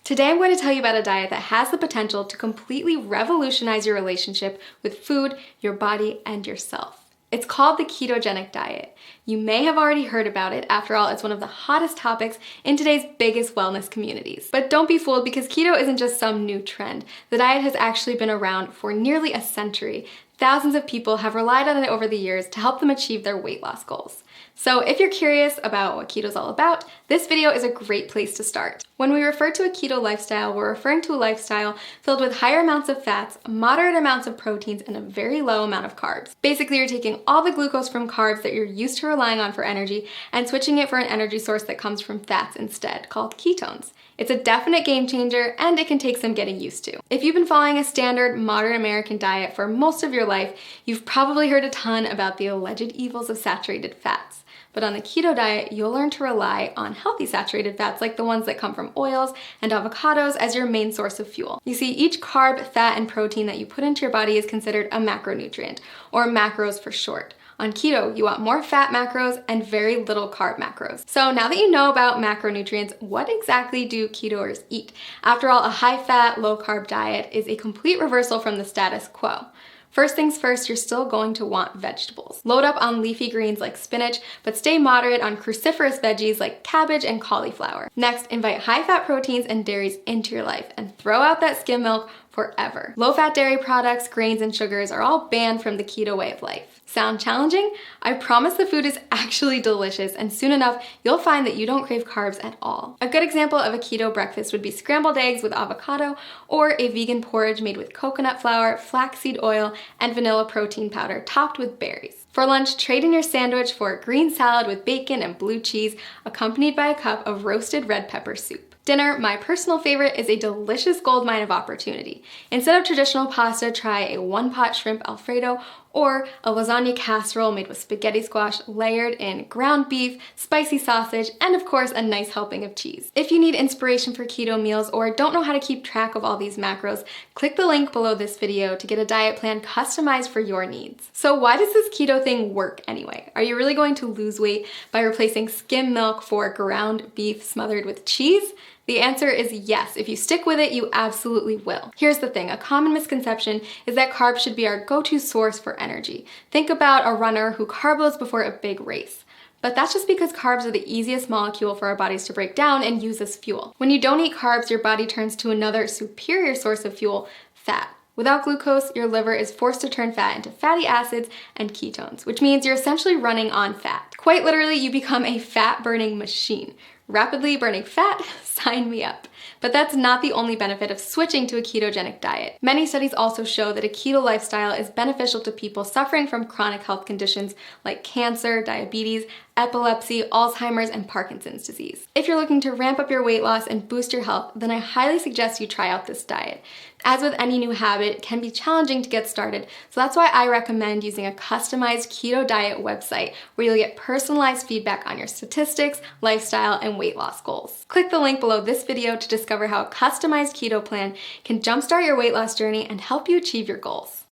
Today I'm going to tell you about a diet that has the potential to completely revolutionize your relationship with food, your body, and yourself. It's called the ketogenic diet. You may have already heard about it. After all, it's one of the hottest topics in today's biggest wellness communities. But don't be fooled, because keto isn't just some new trend. The diet has actually been around for nearly a century. Thousands of people have relied on it over the years to help them achieve their weight loss goals. So if you're curious about what keto is all about, this video is a great place to start. When we refer to a keto lifestyle, we're referring to a lifestyle filled with higher amounts of fats, moderate amounts of proteins, and a very low amount of carbs. Basically, you're taking all the glucose from carbs that you're used to relying on for energy and switching it for an energy source that comes from fats instead, called ketones. It's a definite game changer, and it can take some getting used to. If you've been following a standard modern American diet for most of your life, you've probably heard a ton about the alleged evils of saturated fats. But on the keto diet, you'll learn to rely on healthy saturated fats like the ones that come from oils and avocados as your main source of fuel. You see, each carb, fat, and protein that you put into your body is considered a macronutrient, or macros for short. On keto, you want more fat macros and very little carb macros. So now that you know about macronutrients, what exactly do ketoers eat? After all, a high-fat, low-carb diet is a complete reversal from the status quo. First things first, you're still going to want vegetables. Load up on leafy greens like spinach, but stay moderate on cruciferous veggies like cabbage and cauliflower. Next, invite high-fat proteins and dairies into your life and throw out that skim milk forever. Low-fat dairy products, grains, and sugars are all banned from the keto way of life. Sound challenging? I promise the food is actually delicious, and soon enough, you'll find that you don't crave carbs at all. A good example of a keto breakfast would be scrambled eggs with avocado, or a vegan porridge made with coconut flour, flaxseed oil, and vanilla protein powder topped with berries. For lunch, trade in your sandwich for a green salad with bacon and blue cheese, accompanied by a cup of roasted red pepper soup. Dinner, my personal favorite, is a delicious goldmine of opportunity. Instead of traditional pasta, try a one-pot shrimp Alfredo or a lasagna casserole made with spaghetti squash layered in ground beef, spicy sausage, and of course a nice helping of cheese. If you need inspiration for keto meals or don't know how to keep track of all these macros, click the link below this video to get a diet plan customized for your needs. So why does this keto thing work anyway? Are you really going to lose weight by replacing skim milk for ground beef smothered with cheese? The answer is yes. If you stick with it, you absolutely will. Here's the thing, a common misconception is that carbs should be our go-to source for energy. Think about a runner who carb loads before a big race. But that's just because carbs are the easiest molecule for our bodies to break down and use as fuel. When you don't eat carbs, your body turns to another superior source of fuel, fat. Without glucose, your liver is forced to turn fat into fatty acids and ketones, which means you're essentially running on fat. Quite literally, you become a fat-burning machine. Rapidly burning fat? Sign me up. But that's not the only benefit of switching to a ketogenic diet. Many studies also show that a keto lifestyle is beneficial to people suffering from chronic health conditions like cancer, diabetes, epilepsy, Alzheimer's, and Parkinson's disease. If you're looking to ramp up your weight loss and boost your health, then I highly suggest you try out this diet. As with any new habit, it can be challenging to get started, so that's why I recommend using a customized keto diet website where you'll get personalized feedback on your statistics, lifestyle, and weight loss goals. Click the link below this video to discover how a customized keto plan can jumpstart your weight loss journey and help you achieve your goals.